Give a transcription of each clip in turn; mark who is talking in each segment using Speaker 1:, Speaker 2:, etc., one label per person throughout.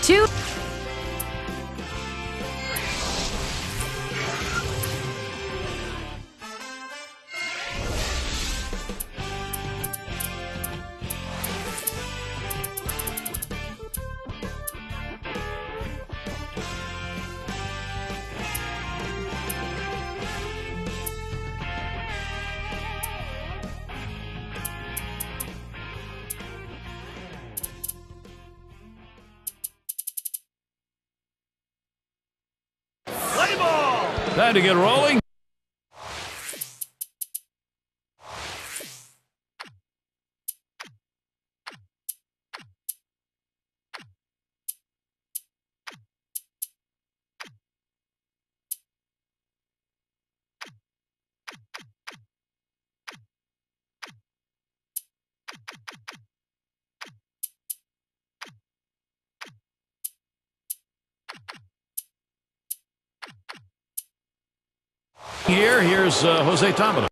Speaker 1: 2.
Speaker 2: Time to get rolling. Here's Jose Tomino.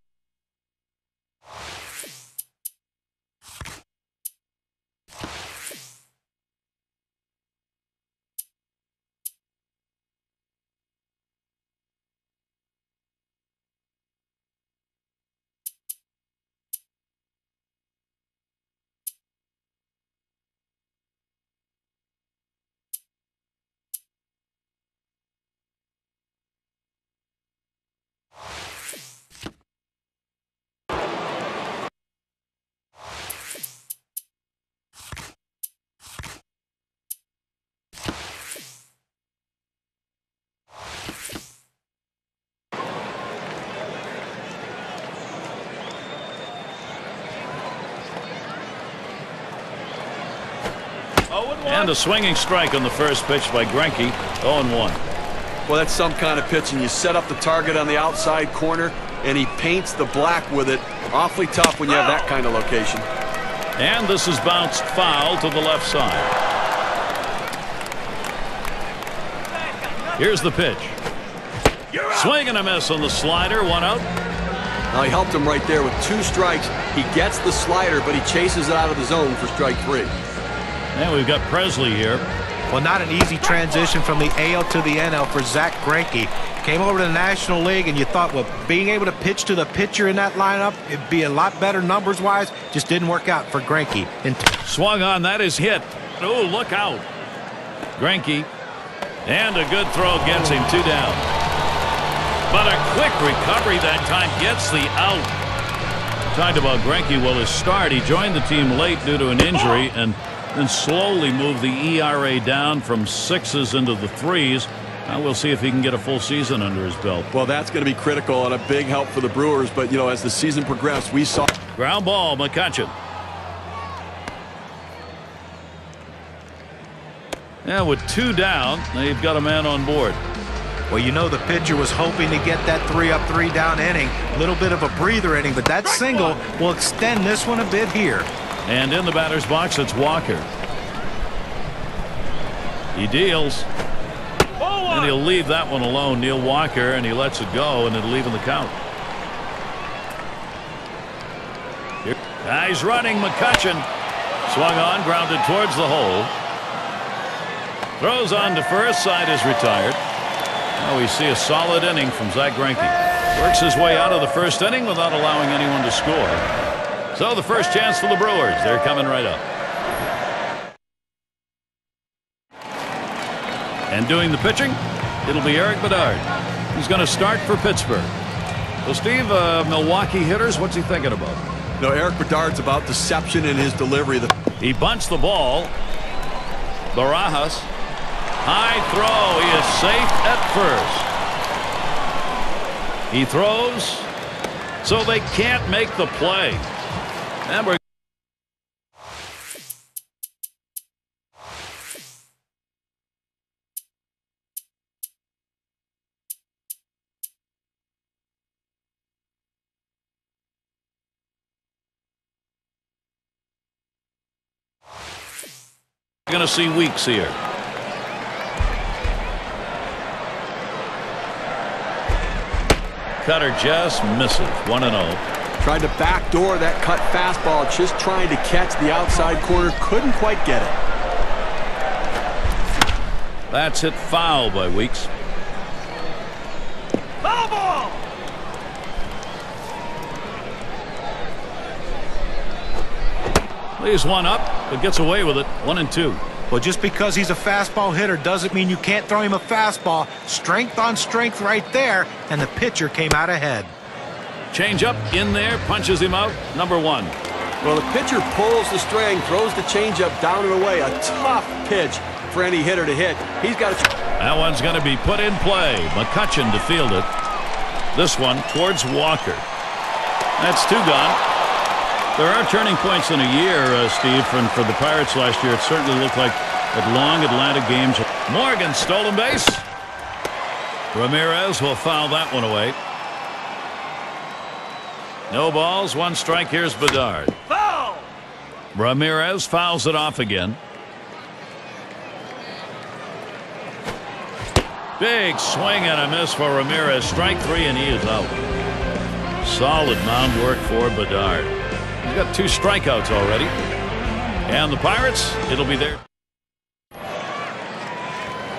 Speaker 2: And a swinging strike on the first pitch by Greinke. 0-1.
Speaker 3: Well, that's some kind of pitch, and you set up the target on the outside corner, and he paints the black with it. Awfully tough when you have that kind of location.
Speaker 2: And this is bounced foul to the left side. Here's the pitch. Swing and a miss on the slider. 1 out.
Speaker 3: Now, he helped him right there with 2 strikes. He gets the slider, but he chases it out of the zone for strike 3.
Speaker 2: And we've got Presley here.
Speaker 4: Well, not an easy transition from the AL to the NL for Zach Greinke. Came over to the National League, and you thought, well, being able to pitch to the pitcher in that lineup, it'd be a lot better numbers-wise. Just didn't work out for Greinke.
Speaker 2: Swung on. That is hit. Oh, look out. Greinke. And a good throw gets him 2 down. But a quick recovery that time gets the out. Talked about Greinke. Well, his start, he joined the team late due to an injury, and then slowly moved the ERA down from 6s into the 3s. Now we'll see if he can get a full season under his belt.
Speaker 3: Well, that's going to be critical and a big help for the Brewers. But, you know, as the season progressed, we saw.
Speaker 2: Ground ball, McCutchen. Yeah, with 2 down, they've got a man on board.
Speaker 4: Well, you know the pitcher was hoping to get that 3-up, 3-down inning. A little bit of a breather inning, but that single will extend this one a bit here.
Speaker 2: And in the batter's box, it's Walker. He deals. And he'll leave that one alone, Neil Walker, and he lets it go, and it'll even the count. Here. Guys running, McCutchen. Swung on, grounded towards the hole. Throws on to first, side is retired. Now we see a solid inning from Zach Greinke. Works his way out of the first inning without allowing anyone to score. So the first chance for the Brewers. They're coming right up. And doing the pitching, it'll be Eric Bedard. He's going to start for Pittsburgh. So, Steve, Milwaukee hitters, what's he thinking about?
Speaker 3: No, Eric Bedard's about deception in his delivery.
Speaker 2: He bunts the ball. Barajas. High throw. He is safe at first. He throws, so they can't make the play. And we're going to see Weeks here. Cutter just misses. 1-0.
Speaker 3: Tried to backdoor that cut fastball, just trying to catch the outside corner. Couldn't quite get it.
Speaker 2: That's hit foul by Weeks.
Speaker 1: Foul ball!
Speaker 2: Leaves one up, but gets away with it. 1-2.
Speaker 4: Well, just because he's a fastball hitter doesn't mean you can't throw him a fastball. Strength on strength right there, and the pitcher came out ahead.
Speaker 2: Change up in there, punches him out. Number 1.
Speaker 3: Well, the pitcher pulls the string, throws the changeup down and away. A tough pitch for any hitter to hit. He's got to...
Speaker 2: That one's going to be put in play. McCutchen to field it. This one towards Walker. That's 2 gone. There are turning points in a year, Steve, and for the Pirates last year. It certainly looked like that long Atlanta games. Morgan, stolen base. Ramirez will foul that one away. No balls, 1 strike. Here's Bedard.
Speaker 1: Foul!
Speaker 2: Ramirez fouls it off again. Big swing and a miss for Ramirez. Strike 3, and he is out. Solid mound work for Bedard. He's got 2 strikeouts already. And the Pirates, it'll be there.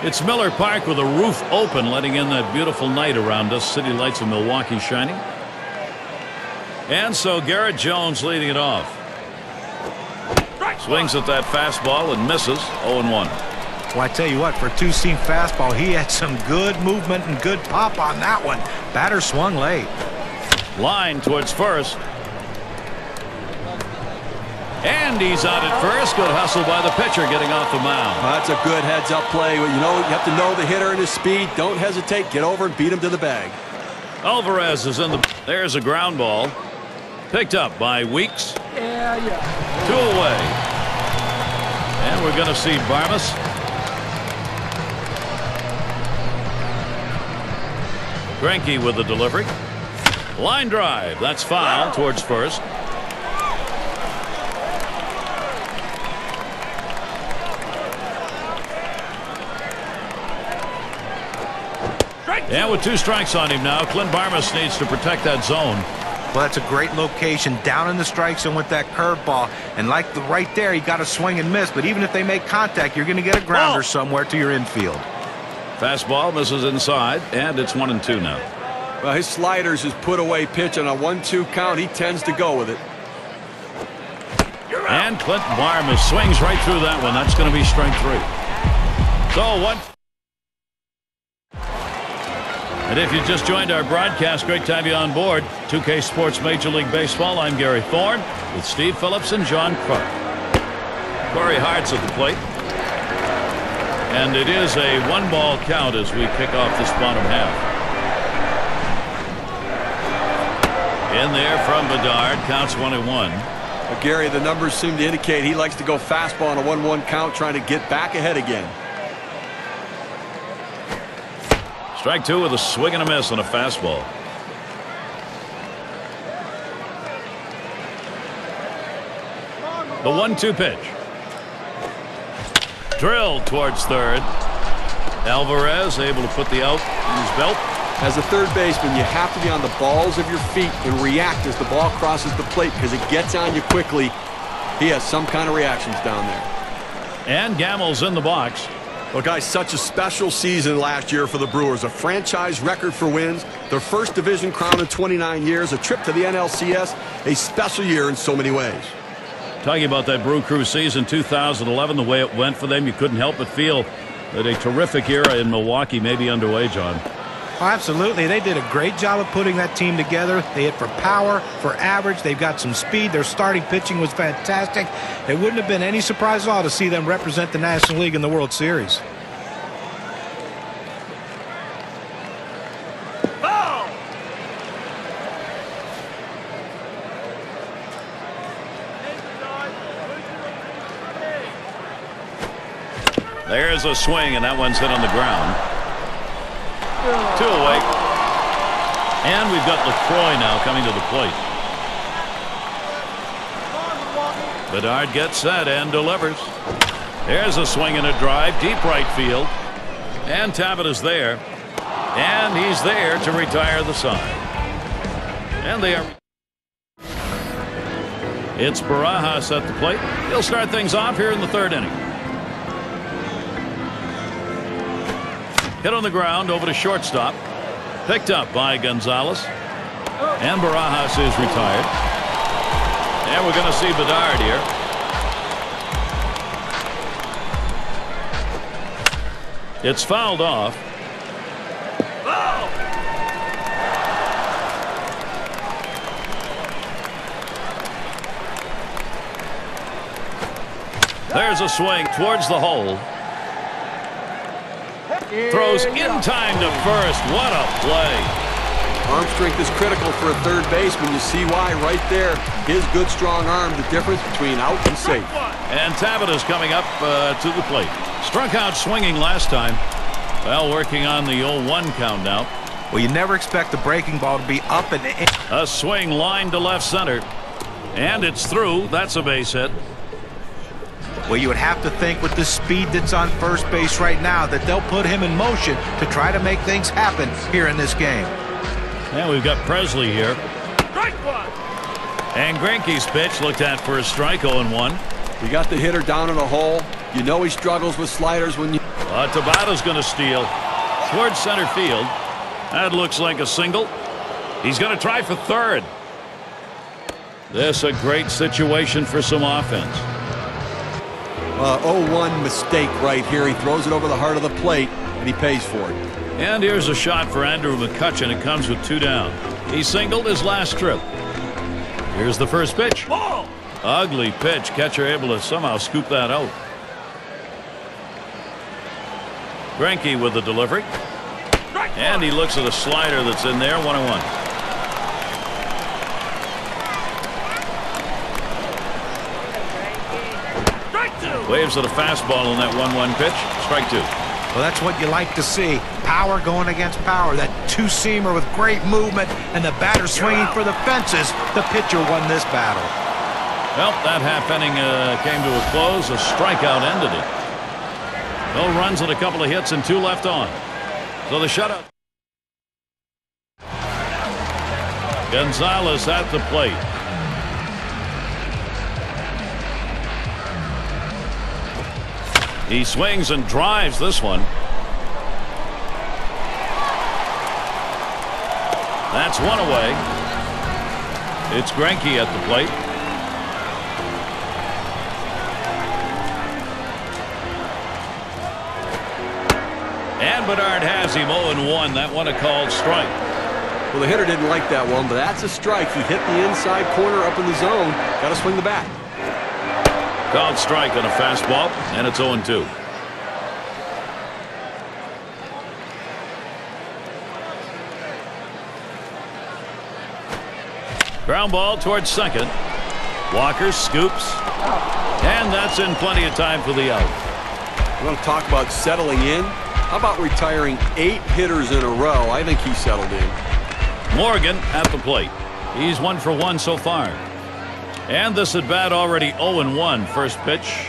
Speaker 2: It's Miller Park with a roof open, letting in that beautiful night around us. City lights of Milwaukee shining. And so Garrett Jones leading it off. Swings at that fastball and misses. 0-1.
Speaker 4: Well, I tell you what, for a 2-seam fastball, he had some good movement and good pop on that one. Batter swung late.
Speaker 2: Line towards first. And he's out at first. Good hustle by the pitcher getting off the mound.
Speaker 3: Well, that's a good heads-up play. You know, you have to know the hitter and his speed. Don't hesitate. Get over and beat him to the bag.
Speaker 2: Alvarez is in the... There's a ground ball. Picked up by Weeks. 2 away. And we're going to see Barmas. Greinke with the delivery. Line drive. That's foul towards first. And with 2 strikes on him now, Clint Barmas needs to protect that zone.
Speaker 4: Well, that's a great location down in the strike zone with that curveball. And like right there, you got to swing and miss. But even if they make contact, you're going to get a grounder somewhere to your infield.
Speaker 2: Fastball misses inside, and it's 1-2 now.
Speaker 3: Well, his sliders is put away pitch on a 1-2 count. He tends to go with it.
Speaker 2: And Clint Barmas swings right through that one. That's going to be strike 3. So 1. And if you just joined our broadcast, great to have you on board. 2K Sports Major League Baseball. I'm Gary Thorne with Steve Phillips and John Clark. Corey Hart's at the plate. And it is a 1-ball count as we kick off this bottom half. In there from Bedard, counts 1-1.
Speaker 3: Well, Gary, the numbers seem to indicate he likes to go fastball on a 1-1 count, trying to get back ahead again.
Speaker 2: Strike 2 with a swing and a miss on a fastball. The 1-2 pitch. Drilled towards third. Alvarez able to put the out in his belt.
Speaker 3: As a third baseman, you have to be on the balls of your feet and react as the ball crosses the plate because it gets on you quickly. He has some kind of reactions down there.
Speaker 2: And Gammel's in the box.
Speaker 3: Well, guys, such a special season last year for the Brewers. A franchise record for wins, their first division crown in 29 years, a trip to the NLCS, a special year in so many ways.
Speaker 2: Talking about that Brew Crew season 2011, the way it went for them, you couldn't help but feel that a terrific era in Milwaukee may be underway, John.
Speaker 4: Oh, absolutely. They did a great job of putting that team together. They hit for power, for average. They've got some speed. Their starting pitching was fantastic. It wouldn't have been any surprise at all to see them represent the National League in the World Series.
Speaker 2: There's a swing, and that one's hit on the ground. 2 away. And we've got LaCroix now coming to the plate. Bedard gets set and delivers. There's a swing and a drive, deep right field. And Tabit is there. And he's there to retire the side. And they are... It's Barajas at the plate. He'll start things off here in the 3rd inning. Hit on the ground over to shortstop. Picked up by Gonzalez. And Barajas is retired. And we're going to see Bedard here. It's fouled off. There's a swing towards the hole. Throws in time to first. What a play.
Speaker 3: Arm strength is critical for a third baseman. You see why right there. His good, strong arm, the difference between out and safe.
Speaker 2: And Tabita's coming up to the plate. Struck out swinging last time. Well, working on the 0-1 count now.
Speaker 4: Well, you never expect the breaking ball to be up and in.
Speaker 2: A swing line to left center. And it's through. That's a base hit.
Speaker 4: Well, you would have to think with the speed that's on first base right now that they'll put him in motion to try to make things happen here in this game.
Speaker 2: And we've got Presley here. And Greinke's pitch looked at for a strike. 0-1.
Speaker 3: You got the hitter down in the hole. You know he struggles with sliders when you...
Speaker 2: Tabata's going to steal towards center field. That looks like a single. He's going to try for third. This a great situation for some offense.
Speaker 3: 0-1 mistake right here. He throws it over the heart of the plate, and he pays for it.
Speaker 2: And here's a shot for Andrew McCutchen. It comes with 2 down. He singled his last trip. Here's the first pitch. Ball. Ugly pitch. Catcher able to somehow scoop that out. Greinke with the delivery. And he looks at a slider that's in there. 1-1. Waves at a fastball on that 1-1 pitch. Strike 2.
Speaker 4: Well, that's what you like to see. Power going against power. That two-seamer with great movement, and the batter swinging for the fences. The pitcher won this battle.
Speaker 2: Well, that half inning came to a close. A strikeout ended it. No runs and a couple of hits and 2 left on. So the shutout. Gonzalez at the plate. He swings and drives this one. That's 1 away. It's Greinke at the plate. And Bedard has him 0-1. That one a called strike.
Speaker 3: Well, the hitter didn't like that one, but that's a strike. He hit the inside corner up in the zone. Got to swing the bat.
Speaker 2: Called strike on a fastball, and it's 0-2. Ground ball towards second. Walker scoops. And that's in plenty of time for the out.
Speaker 3: You want to talk about settling in? How about retiring 8 hitters in a row? I think he settled in.
Speaker 2: Morgan at the plate. He's 1 for 1 so far. And this at bat already 0-1. First pitch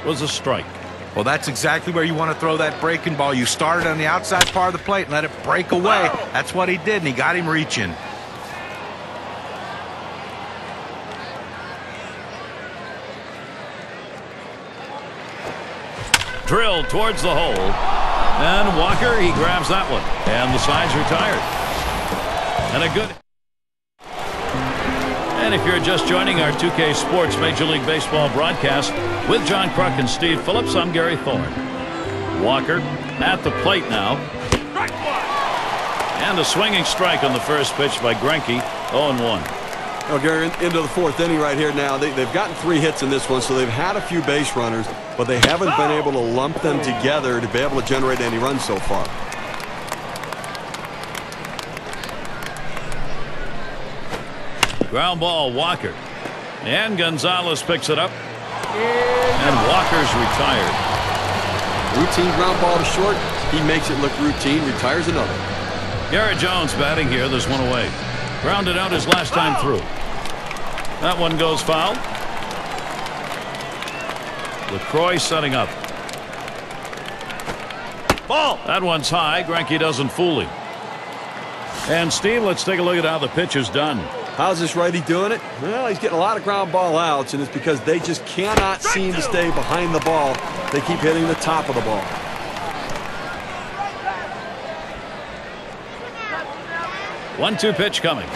Speaker 2: was a strike.
Speaker 4: Well, that's exactly where you want to throw that breaking ball. You started on the outside part of the plate and let it break away. That's what he did, and he got him reaching.
Speaker 2: Drilled towards the hole. And Walker, he grabs that one. And the side's retired. And a good... And if you're just joining our 2K Sports Major League Baseball broadcast with John Kruk and Steve Phillips, I'm Gary Thorne. Walker at the plate now. And a swinging strike on the first pitch by Greinke. 0-1.
Speaker 3: Oh, Gary, into the 4th inning right here now. They've gotten 3 hits in this one, so they've had a few base runners, but they haven't been able to lump them together to be able to generate any runs so far.
Speaker 2: Ground ball, Walker. And Gonzalez picks it up. And Walker's retired.
Speaker 3: Routine ground ball to short. He makes it look routine, retires another.
Speaker 2: Garrett Jones batting here. There's 1 away. Grounded out his last time through. That one goes foul. LaCroix setting up. Ball. That one's high. Greinke doesn't fool him. And Steve, let's take a look at how the pitch is done.
Speaker 3: How's this righty doing it? Well, he's getting a lot of ground ball outs, and it's because they just cannot seem to stay behind the ball. They keep hitting the top of the ball.
Speaker 2: 1-2 pitch coming.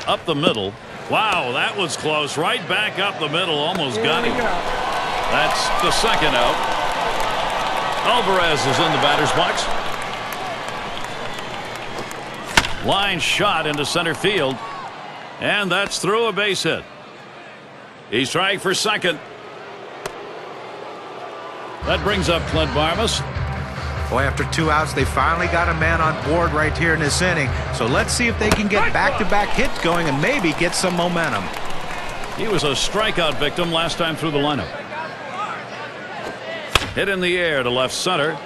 Speaker 2: Up the middle. Wow, that was close. Right back up the middle. Almost got him. That's the second out. Alvarez is in the batter's box. Line shot into center field. And that's through a base hit. He's trying for second. That brings up Clint Barmas.
Speaker 4: Boy, after 2 outs, they finally got a man on board right here in this inning. So let's see if they can get back-to-back hits going and maybe get some momentum.
Speaker 2: He was a strikeout victim last time through the lineup. Hit in the air to left center.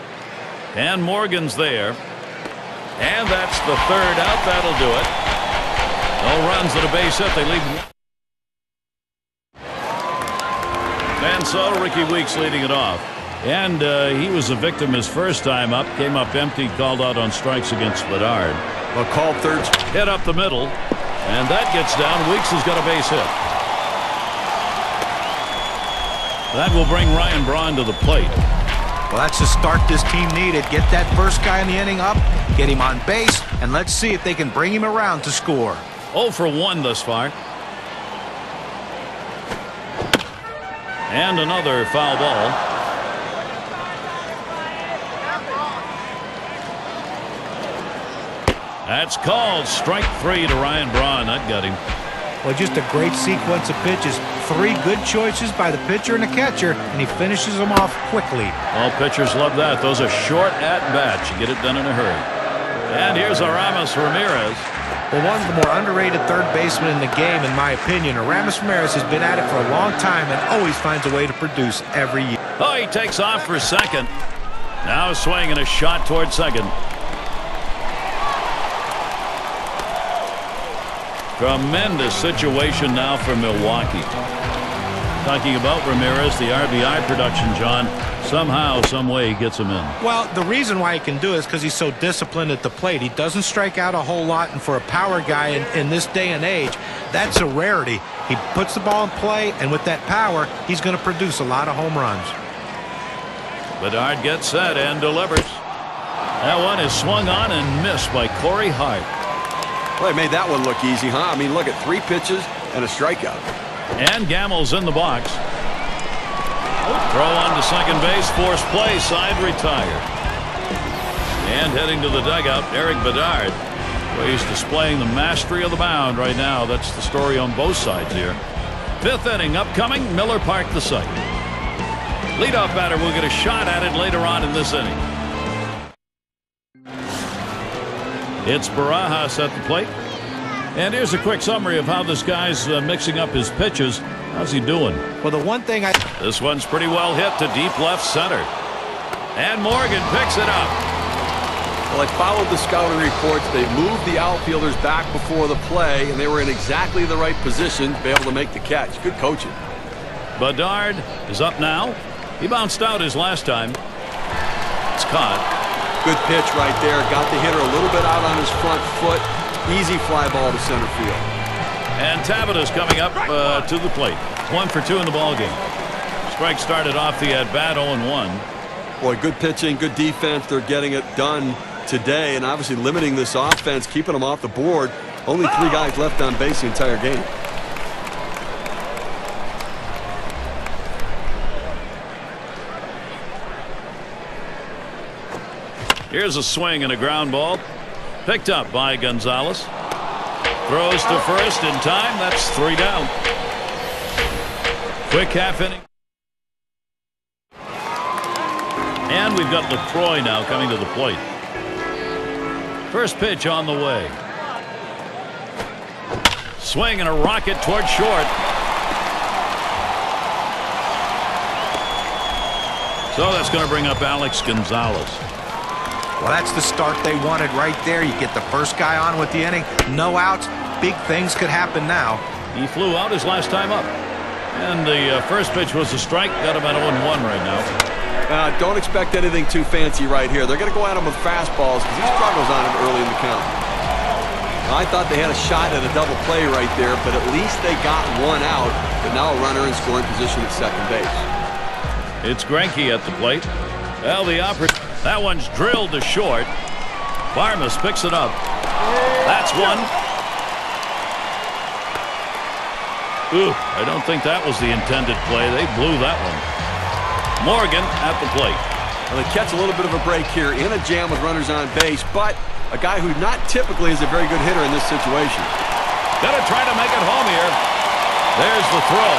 Speaker 2: And Morgan's there. And that's the third out. That'll do it. No runs at a base hit. They lead. And so Ricky Weeks leading it off. And he was a victim his first time up. Came up empty, called out on strikes against Bedard.
Speaker 3: A called third.
Speaker 2: Hit up the middle. And that gets down. Weeks has got a base hit. That will bring Ryan Braun to the plate.
Speaker 4: Well, that's the start this team needed. Get that first guy in the inning up, get him on base, and let's see if they can bring him around to score.
Speaker 2: 0 for 1 thus far. And another foul ball. That's called strike 3 to Ryan Braun. That got him.
Speaker 4: Well, just a great sequence of pitches. 3 good choices by the pitcher and the catcher, and he finishes them off quickly.
Speaker 2: All pitchers love that. Those are short at-bats. You get it done in a hurry. And here's Aramis Ramirez.
Speaker 4: Well, one of the more underrated third basemen in the game, in my opinion. Aramis Ramirez has been at it for a long time and always finds a way to produce every year.
Speaker 2: Oh, he takes off for second. Now swinging a shot toward second. Tremendous situation now for Milwaukee. Talking about Ramirez, the RBI production, John, somehow, some way he gets him in.
Speaker 4: Well, the reason why he can do it is because he's so disciplined at the plate. He doesn't strike out a whole lot, and for a power guy in this day and age, that's a rarity. He puts the ball in play, and with that power, he's going to produce a lot of home runs.
Speaker 2: Bedard gets set and delivers. That one is swung on and missed by Corey Hart.
Speaker 3: Well, they made that one look easy, huh? I mean, look at 3 pitches and a strikeout.
Speaker 2: And Gammel's in the box. Throw on to second base, forced play, side retired. And heading to the dugout, Eric Bedard. Well, he's displaying the mastery of the mound right now. That's the story on both sides here. 5th inning upcoming, Miller Park the second. Leadoff batter will get a shot at it later on in this inning. It's Barajas at the plate. And here's a quick summary of how this guy's mixing up his pitches. How's he doing?
Speaker 4: Well, the one thing
Speaker 2: This one's pretty well hit to deep left center. And Morgan picks it up.
Speaker 3: Well, I followed the scouting reports. They moved the outfielders back before the play, and they were in exactly the right position to be able to make the catch. Good coaching.
Speaker 2: Bedard is up now. He bounced out his last time. It's caught.
Speaker 3: Good pitch right there. Got the hitter a little bit out on his front foot. Easy fly ball to center field.
Speaker 2: And Tabata's coming up to the plate. 1 for 2 in the ballgame. Strike started off the at-bat 0-1.
Speaker 3: Boy, good pitching, good defense. They're getting it done today, and obviously limiting this offense, keeping them off the board. Only 3 guys left on base the entire game.
Speaker 2: Here's a swing and a ground ball. Picked up by Gonzalez. Throws to first in time. That's 3 down. Quick half inning. And we've got LaCroix now coming to the plate. First pitch on the way. Swing and a rocket toward short. So that's going to bring up Alex Gonzalez.
Speaker 4: Well, that's the start they wanted right there. You get the first guy on with the inning. No outs. Big things could happen now.
Speaker 2: He flew out his last time up. And the first pitch was a strike. Got him at 0-1 right now.
Speaker 3: Don't expect anything too fancy right here. They're going to go at him with fastballs because he struggles on him early in the count. I thought they had a shot at a double play right there, but at least they got 1 out. But now a runner in scoring position at second base.
Speaker 2: It's Greinke at the plate. Well, that one's drilled to short. Barmas picks it up. That's one. Ooh, I don't think that was the intended play. They blew that one. Morgan at the plate.
Speaker 3: Well, they catch a little bit of a break here in a jam with runners on base, but a guy who not typically is a very good hitter in this situation.
Speaker 2: Gonna try to make it home here. There's the throw.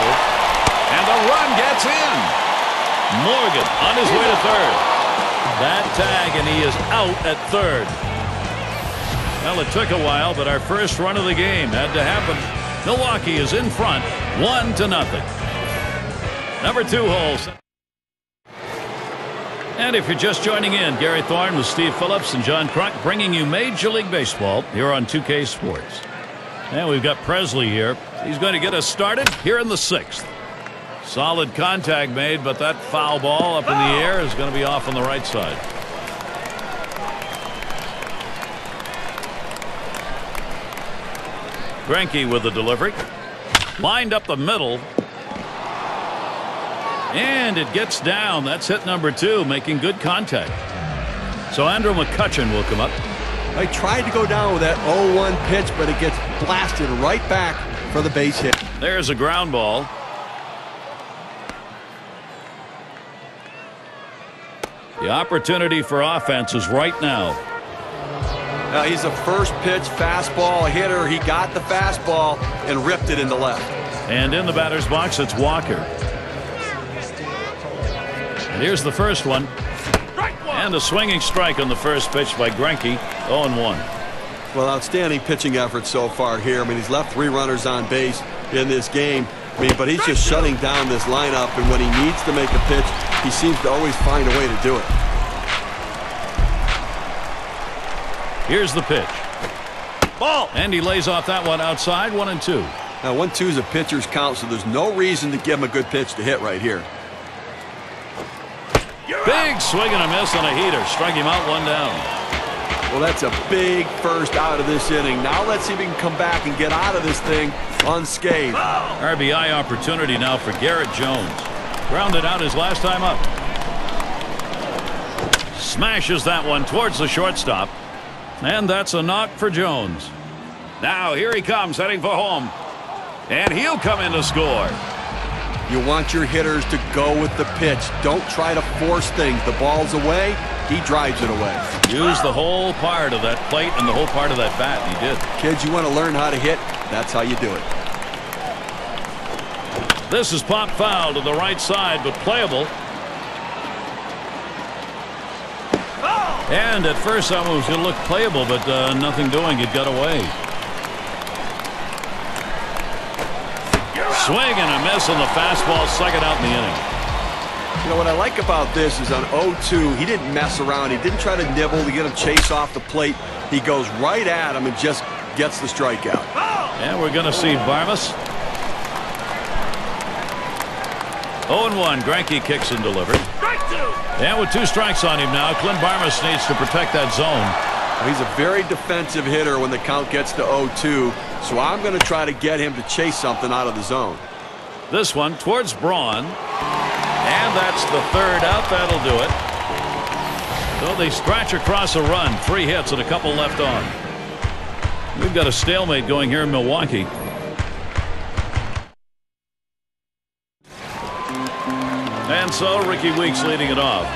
Speaker 2: And the run gets in. Morgan on his way to third. That tag, and he is out at third. Well, it took a while, but our first run of the game had to happen. Milwaukee is in front, 1-0. Number 2 holes. And if you're just joining in, Gary Thorne with Steve Phillips and John Kruk bringing you Major League Baseball here on 2K Sports. And we've got Presley here. He's going to get us started here in the 6th. Solid contact made, but that foul ball up in the air is going to be off on the right side. Greinke with the delivery. Lined up the middle. And it gets down. That's hit number 2, making good contact. So Andrew McCutchen will come up.
Speaker 3: I tried to go down with that 0-1 pitch, but it gets blasted right back for the base hit.
Speaker 2: There's a ground ball. The opportunity for offense is right now.
Speaker 3: Now he's a first pitch fastball hitter. He got the fastball and ripped it into left.
Speaker 2: And in the batter's box, it's Walker. And here's the first one. And a swinging strike on the first pitch by Greinke. 0-1.
Speaker 3: Well, outstanding pitching effort so far here. I mean, he's left 3 runners on base in this game. I mean, but he's just shutting down this lineup, and when he needs to make a pitch, he seems to always find a way to do it.
Speaker 2: Here's the pitch. Ball. And he lays off that one outside. 1-2.
Speaker 3: Now 1-2 is a pitcher's count, so there's no reason to give him a good pitch to hit right here.
Speaker 2: Big swing and a miss on a heater. Strike him out, 1 down.
Speaker 3: Well, that's a big first out of this inning. Now let's see if he can come back and get out of this thing unscathed.
Speaker 2: RBI opportunity now for Garrett Jones. Grounded out his last time up. Smashes that one towards the shortstop. And that's a knock for Jones. Now here he comes, heading for home. And he'll come in to score.
Speaker 3: You want your hitters to go with the pitch. Don't try to force things. The ball's away. He drives it away.
Speaker 2: Use the whole part of that plate and the whole part of that bat. He did.
Speaker 3: Kids, you want to learn how to hit? That's how you do it.
Speaker 2: This is pop foul to the right side, but playable. And at first I was going to look playable, but nothing doing. It got away. Swing and a miss on the fastball, second out in the inning.
Speaker 3: You know what I like about this is on 0-2, he didn't mess around. He didn't try to nibble to get him chase off the plate. He goes right at him and just gets the strikeout.
Speaker 2: And we're going to see Barmas. 0-1. Greinke kicks and delivers. And with 2 strikes on him now, Clint Barmas needs to protect that zone.
Speaker 3: He's a very defensive hitter when the count gets to 0-2, so I'm going to try to get him to chase something out of the zone.
Speaker 2: This one towards Braun. And that's the 3rd out. That'll do it. So they scratch across a run. 3 hits and a couple left on. We've got a stalemate going here in Milwaukee. And so Ricky Weeks leading it off.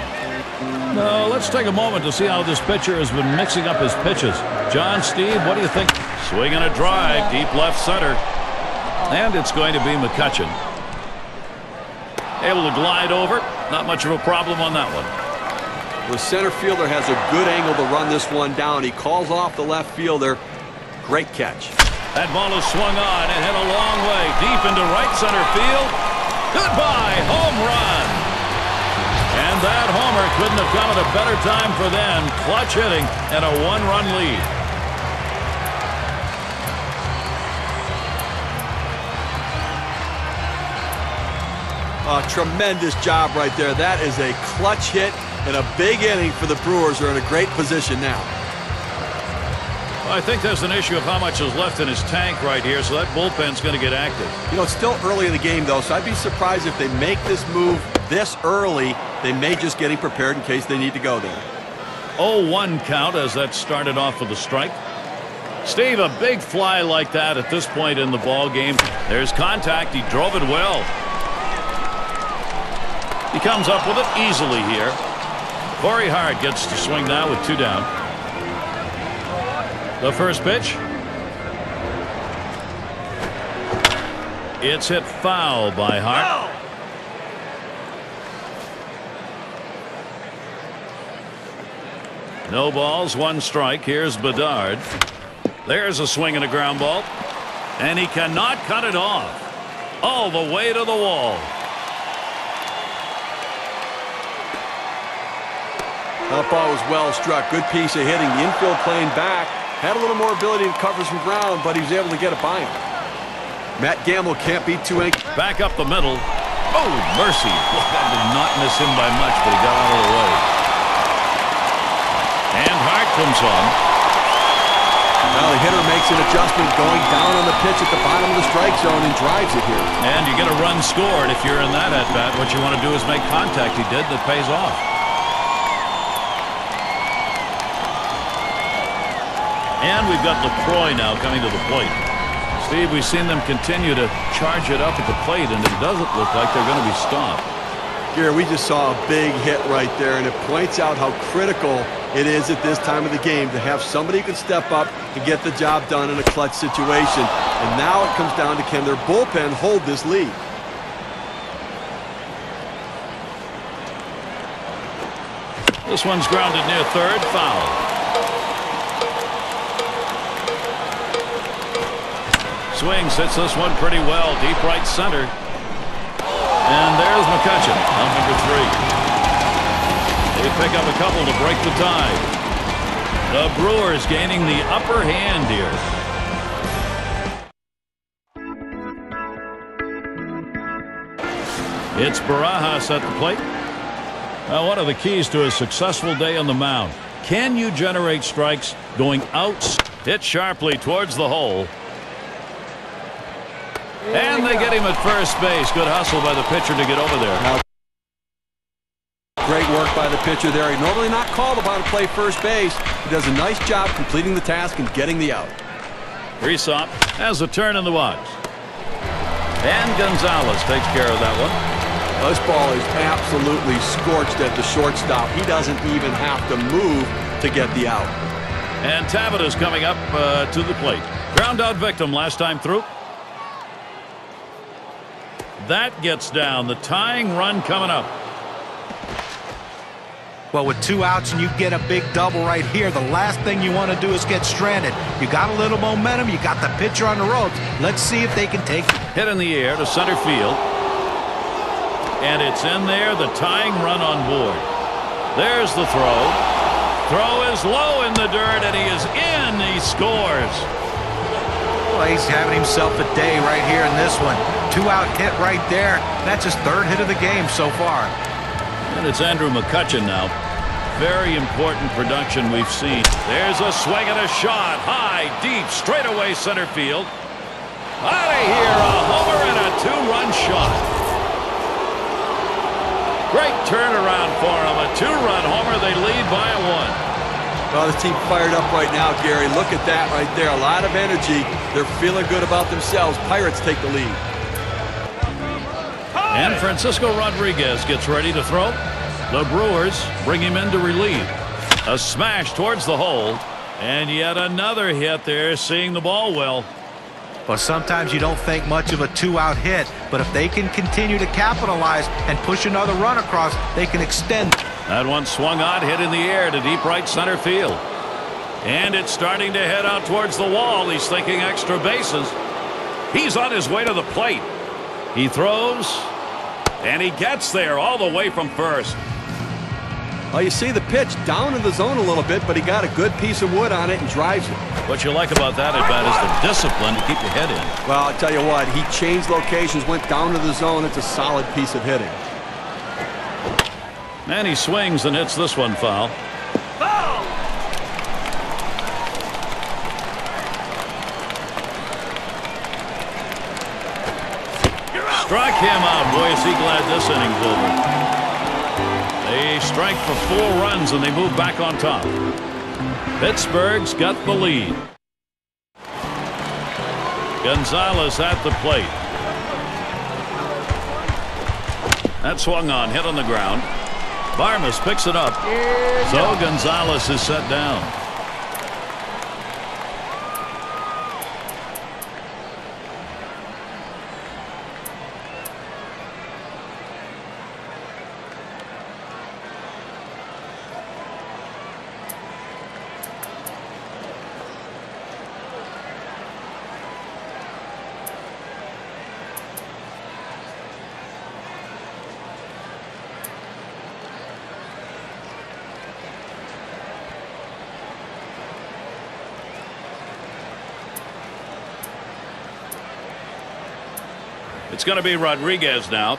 Speaker 2: Now let's take a moment to see how this pitcher has been mixing up his pitches. John, Steve, what do you think? Swinging a drive, deep left center. And it's going to be McCutchen. Able to glide over. Not much of a problem on that one.
Speaker 3: The center fielder has a good angle to run this one down. He calls off the left fielder. Great catch.
Speaker 2: That ball is swung on and hit a long way deep into right center field. Goodbye, home run. And that homer couldn't have come at a better time for them. Clutch hitting and a 1-run lead.
Speaker 3: Tremendous job right there. That is a clutch hit and a big inning for the Brewers. Are in a great position now.
Speaker 2: Well, I think there's an issue of how much is left in his tank right here, so that bullpen's going to get active.
Speaker 3: You know, it's still early in the game, though, so I'd be surprised if they make this move this early. They may just getting prepared in case they need to go there.
Speaker 2: 0-1 count as that started off with a strike. Steve, a big fly like that at this point in the ball game. There's contact. He drove it well. He comes up with it easily here. Corey Hart gets to swing now with 2 down. The first pitch. It's hit foul by Hart. No balls, 1 strike. Here's Bedard. There's a swing and a ground ball. And he cannot cut it off. All the way to the wall.
Speaker 3: That ball was well struck. Good piece of hitting. The infield playing back. Had a little more ability to cover some ground, but he was able to get it by him. Matt Gamble can't be too angry.
Speaker 2: Back up the middle. Oh, mercy. That did not miss him by much, but he got out of the way. And Hart comes on.
Speaker 3: Well, the hitter makes an adjustment going down on the pitch at the bottom of the strike zone and drives it here.
Speaker 2: And you get a run scored if you're in that at-bat. What you want to do is make contact. He did. That pays off. And we've got LaCroix now coming to the plate. Steve, we've seen them continue to charge it up at the plate, and it doesn't look like they're going to be stopped.
Speaker 3: Gary, we just saw a big hit right there, and it points out how critical it is at this time of the game to have somebody who can step up and get the job done in a clutch situation. And now it comes down to, can their bullpen hold this lead?
Speaker 2: This one's grounded near third, foul. Swings, hits this one pretty well, deep right center. And there's McCutchen, out number 3. They pick up a couple to break the tie. The Brewers gaining the upper hand here. It's Barajas at the plate. Now, one of the keys to a successful day on the mound. Can you generate strikes going out? Hit sharply towards the hole. And they get him at first base. Good hustle by the pitcher to get over there.
Speaker 3: Now, great work by the pitcher there. He's normally not called upon to play first base. He does a nice job completing the task and getting the out.
Speaker 2: Rysop has a turn in the box. And Gonzalez takes care of that one.
Speaker 3: This ball is absolutely scorched at the shortstop. He doesn't even have to move to get the out.
Speaker 2: And Tabita's coming up to the plate. Ground out victim last time through. That gets down. The tying run coming up.
Speaker 4: Well, with 2 outs and you get a big double right here, the last thing you want to do is get stranded. You got a little momentum. You got the pitcher on the ropes. Let's see if they can take it.
Speaker 2: Hit in the air to center field. And it's in there. The tying run on board. There's the throw. Throw is low in the dirt, and he is in. He scores.
Speaker 4: Well, he's having himself a day right here in this one. 2-out hit right there. That's his 3rd hit of the game so far.
Speaker 2: And it's Andrew McCutchen now. Very important production we've seen. There's a swing and a shot. High, deep, straightaway center field. Out of here, a homer and a 2-run shot. Great turnaround for him. A 2-run homer. They lead by a 1.
Speaker 3: Well, this team fired up right now, Gary. Look at that right there. A lot of energy. They're feeling good about themselves. Pirates take the lead.
Speaker 2: And Francisco Rodriguez gets ready to throw. The Brewers bring him in to relieve. A smash towards the hole. And yet another hit there, seeing the ball well.
Speaker 4: Well, sometimes you don't think much of a 2-out hit, but if they can continue to capitalize and push another run across, they can extend.
Speaker 2: That one swung on, hit in the air to deep right center field. And it's starting to head out towards the wall. He's thinking extra bases. He's on his way to the plate. He throws, and he gets there all the way from first.
Speaker 3: Well, you see the pitch down in the zone a little bit, but he got a good piece of wood on it and drives it.
Speaker 2: What you like about that at bat is the discipline to keep your head in.
Speaker 3: Well, I'll tell you what, he changed locations, went down to the zone. It's a solid piece of hitting.
Speaker 2: And he swings and hits this one foul. Struck him out. Boy, is he glad this inning's over. They strike for 4 runs and they move back on top. Pittsburgh's got the lead. Gonzalez at the plate. That swung on, hit on the ground. Barmes picks it up. So Gonzalez is set down. It's going to be Rodriguez now.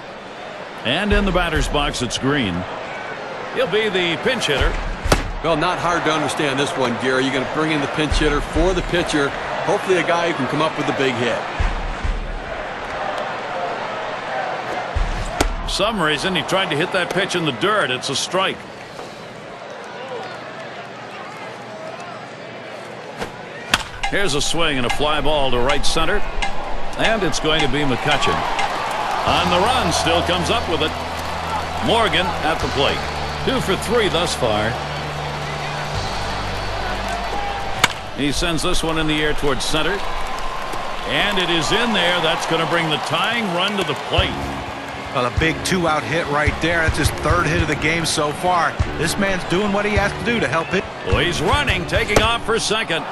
Speaker 2: And in the batter's box, it's Green. He'll be the pinch hitter.
Speaker 3: Well, not hard to understand this one, Gary. You're going to bring in the pinch hitter for the pitcher. Hopefully a guy who can come up with a big hit.
Speaker 2: For some reason, he tried to hit that pitch in the dirt. It's a strike. Here's a swing and a fly ball to right center. And it's going to be McCutchen. On the run, still comes up with it. Morgan at the plate. 2 for 3 thus far. He sends this one in the air towards center. And it is in there. That's going to bring the tying run to the plate.
Speaker 4: Well, a big 2-out hit right there. That's his 3rd hit of the game so far. This man's doing what he has to do to help it.
Speaker 2: Well, he's running, taking off for second.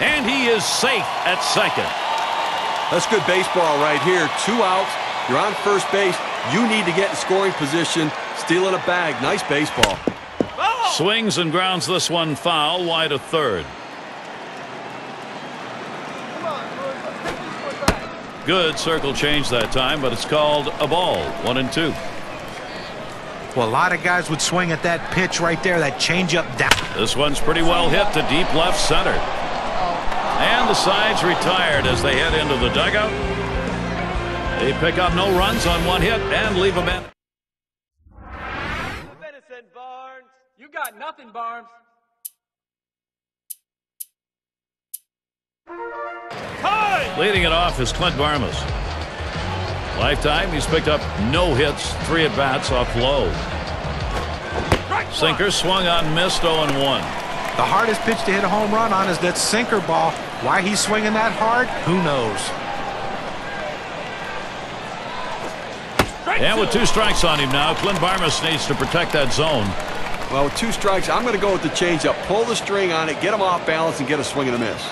Speaker 2: And he is safe at second.
Speaker 3: That's good baseball right here. 2 outs. You're on first base. You need to get in scoring position. Stealing a bag. Nice baseball.
Speaker 2: Swings and grounds this one foul, wide of third. Good circle change that time, but it's called a ball. 1-2.
Speaker 4: Well, a lot of guys would swing at that pitch right there, that changeup down.
Speaker 2: This one's pretty well hit to deep left center. And the side's retired as they head into the dugout. They pick up no runs on 1 hit and leave them in.
Speaker 1: Venison, Barnes. You got nothing, Barnes.
Speaker 2: Leading it off is Clint Barmes. Lifetime, he's picked up no hits, 3 at-bats off low. Sinker swung on, missed, 0-1.
Speaker 4: The hardest pitch to hit a home run on is that sinker ball. Why he's swinging that hard, who knows?
Speaker 2: And with 2 strikes on him now, Clint Barmes needs to protect that zone.
Speaker 3: Well, with 2 strikes, I'm going to go with the changeup. Pull the string on it, get him off balance, and get a swing and a miss.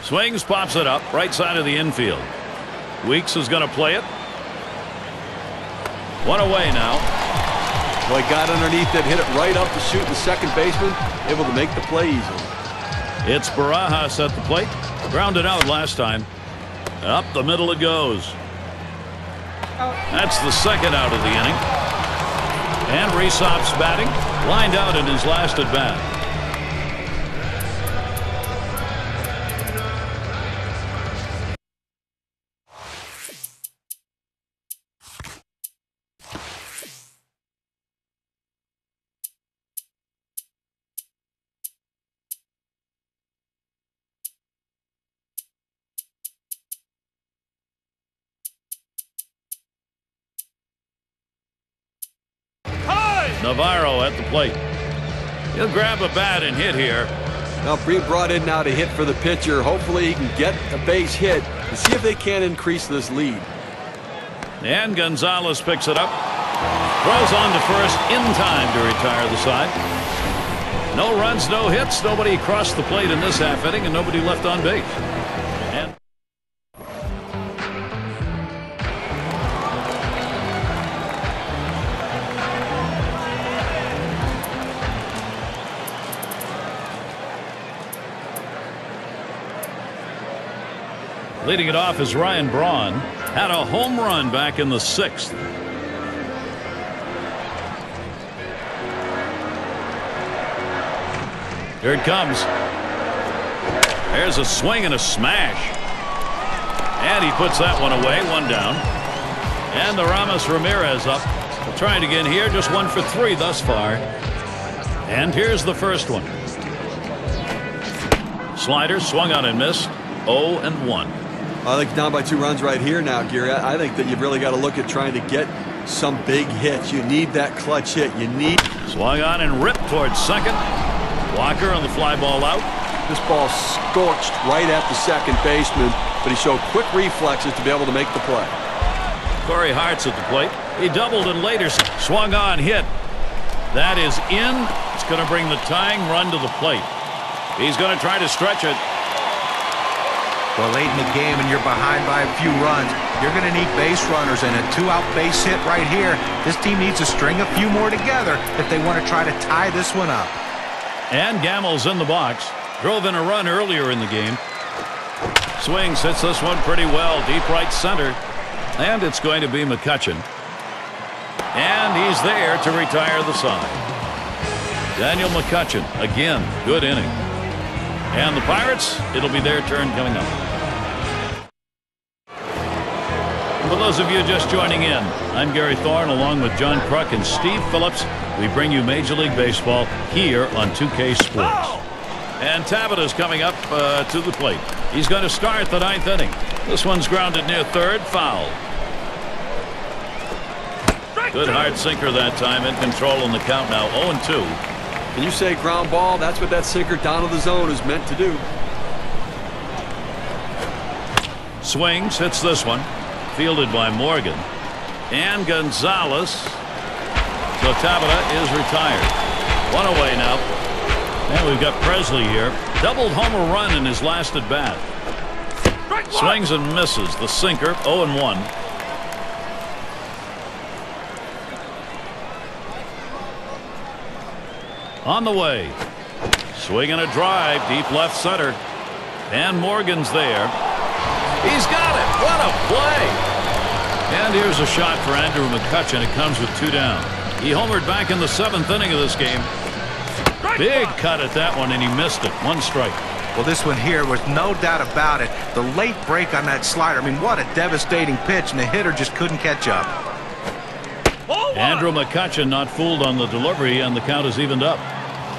Speaker 2: Swings, pops it up, right side of the infield. Weeks is going to play it. 1 away now.
Speaker 3: Well, he got underneath it, hit it right up to shoot the second baseman, able to make the play easily.
Speaker 2: It's Barajas at the plate. Grounded out last time. Up the middle it goes. That's the 2nd out of the inning. And Rhysop's batting. Lined out in his last at bat. Navarro at the plate. He'll grab a bat and hit here.
Speaker 3: Now being brought in now to hit for the pitcher. Hopefully he can get a base hit and see if they can increase this lead.
Speaker 2: And Gonzalez picks it up. Throws on to first in time to retire the side. No runs, no hits. Nobody crossed the plate in this half inning and nobody left on base. And leading it off is Ryan Braun. Had a home run back in the 6th. Here it comes. There's a swing and a smash. And he puts that one away, 1 down. And the Ramos Ramirez up. Trying again here, just 1 for 3 thus far. And here's the first one. slider swung on and missed. 0-1.
Speaker 3: I think down by 2 runs right here now, Gary. I think that you've really got to look at trying to get some big hits. You need that clutch hit. You need.
Speaker 2: Swung on and ripped towards second. Walker on the fly ball out.
Speaker 3: This ball scorched right at the second baseman, but he showed quick reflexes to be able to make the play.
Speaker 2: Corey Hart's at the plate. He doubled and later swung on, hit. That is in. It's going to bring the tying run to the plate. He's going to try to stretch it.
Speaker 4: Well, late in the game and you're behind by a few runs, you're going to need base runners, and a 2-out base hit right here. This team needs to string a few more together if they want to try to tie this one up.
Speaker 2: And Gammel's in the box. Drove in a run earlier in the game. Swings, hits this one pretty well, deep right center. And it's going to be McCutchen. And he's there to retire the side. Daniel McCutchen, again, good inning. And the Pirates, it'll be their turn coming up. For those of you just joining in, I'm Gary Thorne along with John Kruk and Steve Phillips. We bring you Major League Baseball here on 2K Sports. And Tabita's coming up to the plate. He's going to start the 9th inning. This one's grounded near third, foul. Good hard sinker that time, in control in the count now, 0-2.
Speaker 3: Can you say ground ball? That's what that sinker down to the zone is meant to do.
Speaker 2: Swings, hits this one. Fielded by Morgan. And Gonzalez. So Tabita is retired. One away now. And we've got Presley here. Doubled homer run in his last at bat. Swings and misses. The sinker, 0-1. On the way. Swinging a drive, deep left center. And Morgan's there. He's got it. What a play. And here's a shot for Andrew McCutchen. It comes with 2 down. He homered back in the 7th inning of this game. Big cut at that one, and he missed it. 1 strike.
Speaker 4: Well, this one here was no doubt about it. The late break on that slider. I mean, what a devastating pitch, and the hitter just couldn't catch up.
Speaker 2: Andrew McCutchen not fooled on the delivery, and the count is evened up.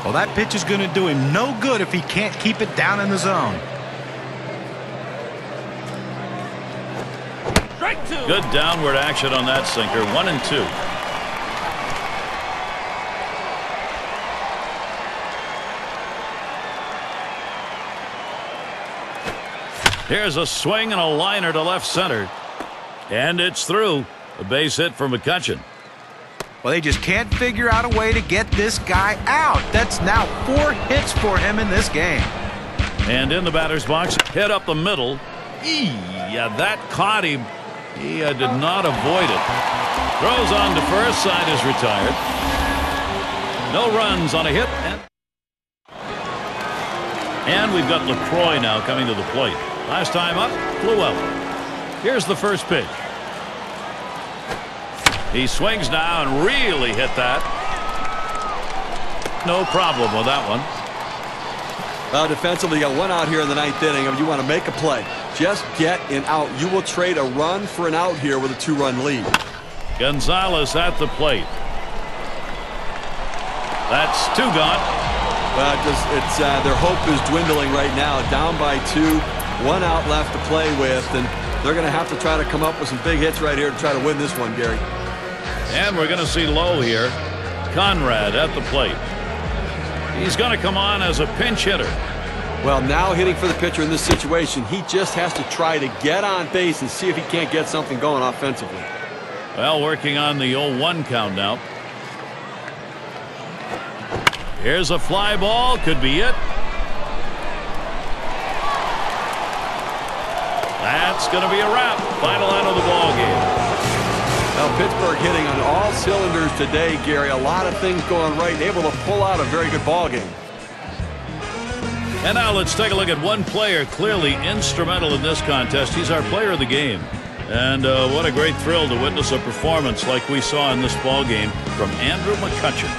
Speaker 4: Well, that pitch is going to do him no good if he can't keep it down in the zone.
Speaker 2: Good downward action on that sinker. 1-2. Here's a swing and a liner to left center. And it's through. A base hit for McCutchen.
Speaker 4: Well, they just can't figure out a way to get this guy out. That's now 4 hits for him in this game.
Speaker 2: And in the batter's box, hit up the middle. Yeah, that caught him. He did not avoid it. Throws on to first, side is retired. No runs on a hit. And we've got LaCroix now coming to the plate. Last time up, flew out. Here's the first pitch. He swings now and really hit that. No problem with that one.
Speaker 3: Well, defensively, you got 1 out here in the 9th inning. I mean, you want to make a play. Just get an out. You will trade a run for an out here with a 2-run lead.
Speaker 2: Gonzalez at the plate. That's 2 gone.
Speaker 3: Well, their hope is dwindling right now. Down by 2, 1 out left to play with, and they're going to have to try to come up with some big hits right here to try to win this one, Gary.
Speaker 2: And we're going to see Lowe here. Conrad at the plate. He's going to come on as a pinch hitter.
Speaker 3: Well, now hitting for the pitcher in this situation, he just has to try to get on base and see if he can't get something going offensively.
Speaker 2: Well, working on the 0-1 count now. Here's a fly ball. Could be it. That's going to be a wrap. Final out of the ball game.
Speaker 3: Now, Pittsburgh hitting on all cylinders today, Gary. A lot of things going right, able to pull out a very good ball game.
Speaker 2: And now let's take a look at one player clearly instrumental in this contest. He's our player of the game. And what a great thrill to witness a performance like we saw in this ball game from Andrew McCutchen.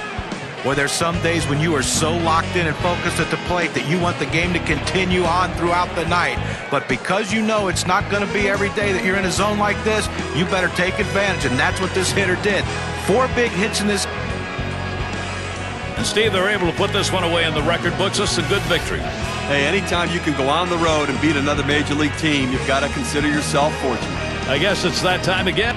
Speaker 4: Well, there's some days when you are so locked in and focused at the plate that you want the game to continue on throughout the night. But because you know it's not going to be every day that you're in a zone like this, you better take advantage, and that's what this hitter did. 4 big hits in this.
Speaker 2: And Steve, they're able to put this one away in the record books. It's a good victory.
Speaker 3: Hey, anytime you can go on the road and beat another major league team, you've got to consider yourself fortunate.
Speaker 2: I guess it's that time again.